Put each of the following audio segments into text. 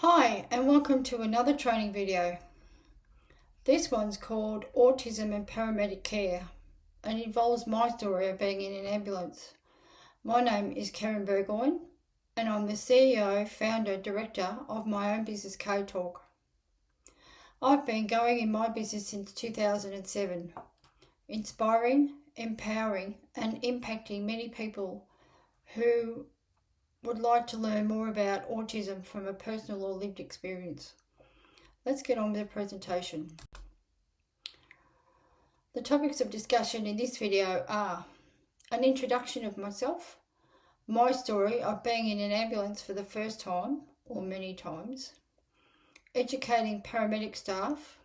Hi and welcome to another training video. This one's called Autism and Paramedic Care and involves my story of being in an ambulance. My name is Karen Burgoyne and I'm the CEO, founder, director of my own business K-Talk. I've been going in my business since 2007, inspiring, empowering and impacting many people who would like to learn more about autism from a personal or lived experience. Let's get on with the presentation. The topics of discussion in this video are an introduction of myself, my story of being in an ambulance for the first time or many times, educating paramedic staff,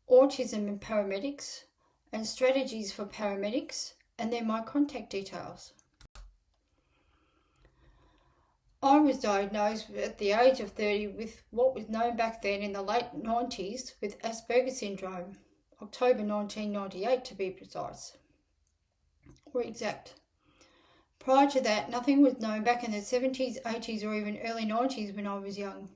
autism and paramedics, and strategies for paramedics, and then my contact details. I was diagnosed at the age of 30 with what was known back then in the late 90s with Asperger's syndrome, October 1998 to be precise, or exact. Prior to that, nothing was known back in the 70s, 80s or even early 90s when I was young.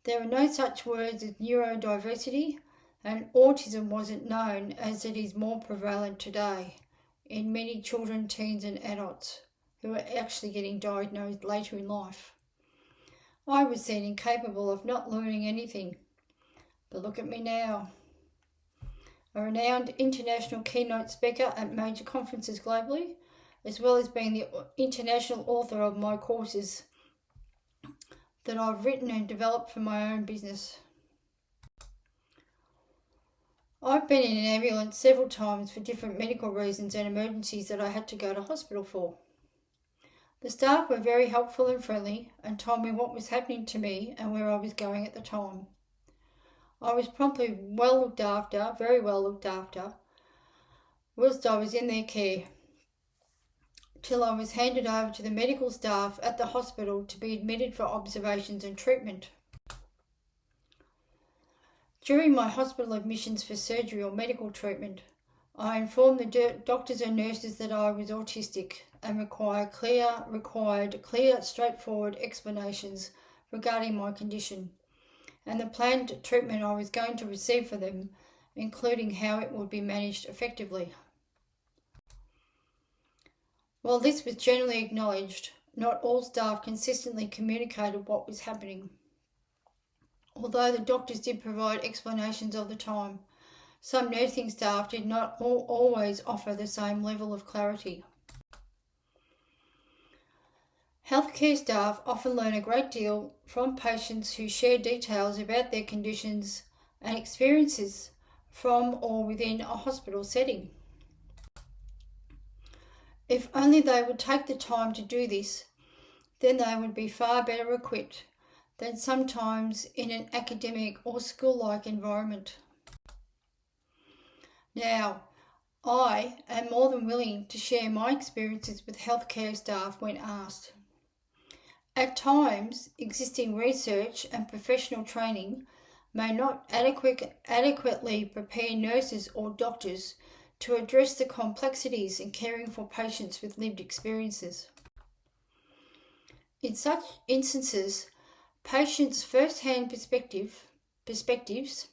There were no such words as neurodiversity, and autism wasn't known as it is more prevalent today in many children, teens and adults who are actually getting diagnosed later in life. I was seen incapable of not learning anything, but look at me now. A renowned international keynote speaker at major conferences globally, as well as being the international author of my courses that I've written and developed for my own business. I've been in an ambulance several times for different medical reasons and emergencies that I had to go to hospital for. The staff were very helpful and friendly and told me what was happening to me and where I was going at the time. I was promptly well looked after, very well looked after, whilst I was in their care, till I was handed over to the medical staff at the hospital to be admitted for observations and treatment. During my hospital admissions for surgery or medical treatment, I informed the doctors and nurses that I was autistic and required clear, straightforward explanations regarding my condition and the planned treatment I was going to receive for them, including how it would be managed effectively. While this was generally acknowledged, not all staff consistently communicated what was happening. Although the doctors did provide explanations of the time, some nursing staff did not always offer the same level of clarity. Healthcare staff often learn a great deal from patients who share details about their conditions and experiences from or within a hospital setting. If only they would take the time to do this, then they would be far better equipped than sometimes in an academic or school-like environment. Now, I am more than willing to share my experiences with healthcare staff when asked. At times, existing research and professional training may not adequately prepare nurses or doctors to address the complexities in caring for patients with lived experiences. In such instances, patients' first-hand perspectives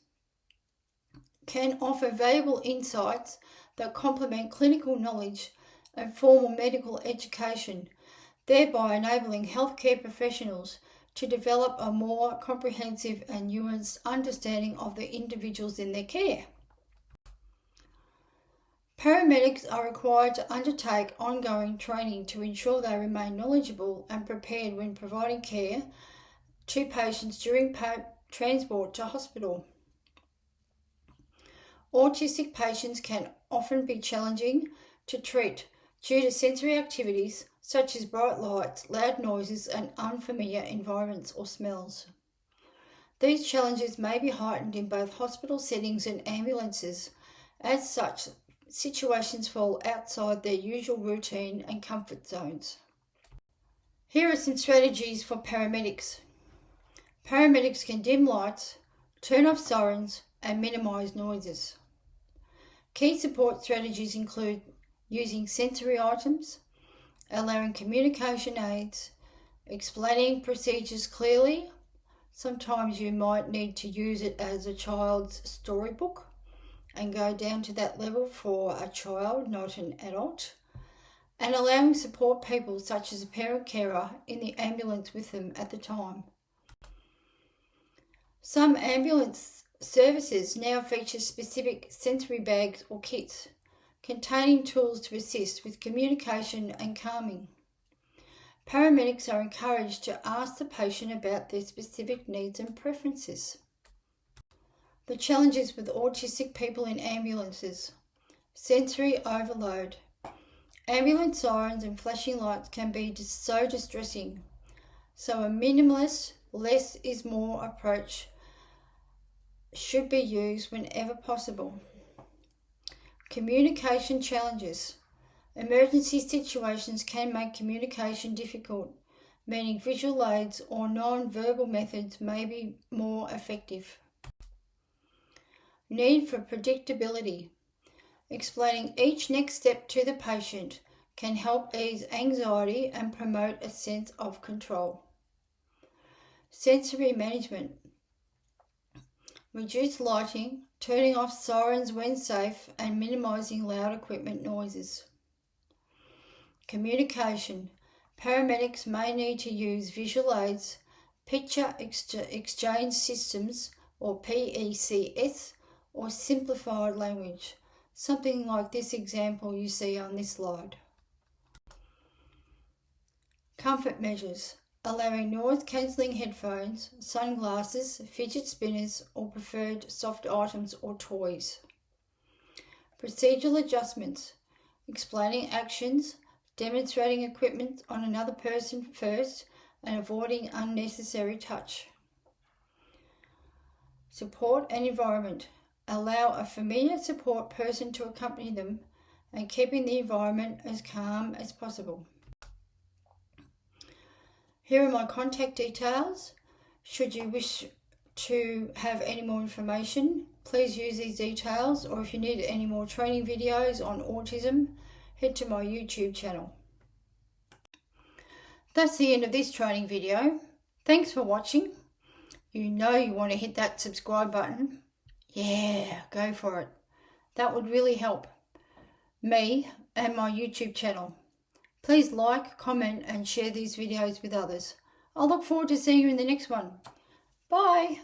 can offer valuable insights that complement clinical knowledge and formal medical education, thereby enabling healthcare professionals to develop a more comprehensive and nuanced understanding of the individuals in their care. Paramedics are required to undertake ongoing training to ensure they remain knowledgeable and prepared when providing care to patients during transport to hospital. Autistic patients can often be challenging to treat due to sensory activities such as bright lights, loud noises, and unfamiliar environments or smells. These challenges may be heightened in both hospital settings and ambulances. As such, situations fall outside their usual routine and comfort zones. Here are some strategies for paramedics. Paramedics can dim lights, turn off sirens, and minimise noises. Key support strategies include using sensory items, allowing communication aids, explaining procedures clearly, Sometimes you might need to use it as a child's storybook and go down to that level for a child, not an adult, and allowing support people such as a parent carer in the ambulance with them at the time. Some ambulance services now feature specific sensory bags or kits containing tools to assist with communication and calming. Paramedics are encouraged to ask the patient about their specific needs and preferences. The challenges with autistic people in ambulances. Sensory overload. Ambulance sirens and flashing lights can be so distressing, so a minimalist, less is more approach should be used whenever possible. Communication challenges. Emergency situations can make communication difficult, meaning visual aids or non-verbal methods may be more effective. Need for predictability. Explaining each next step to the patient can help ease anxiety and promote a sense of control. Sensory management. Reduce lighting, turning off sirens when safe, and minimising loud equipment noises. Communication. Paramedics may need to use visual aids, picture exchange systems or PECS, or simplified language, something like this example you see on this slide. Comfort measures. Allowing noise-cancelling headphones, sunglasses, fidget spinners, or preferred soft items or toys. Procedural adjustments. Explaining actions, demonstrating equipment on another person first, and avoiding unnecessary touch. Support and environment. Allow a familiar support person to accompany them and keeping the environment as calm as possible. Here are my contact details. Should you wish to have any more information, please use these details, or if you need any more training videos on autism, head to my YouTube channel. That's the end of this training video. Thanks for watching. You know you want to hit that subscribe button. Yeah, go for it. That would really help me and my YouTube channel. Please like, comment and share these videos with others. I'll look forward to seeing you in the next one. Bye.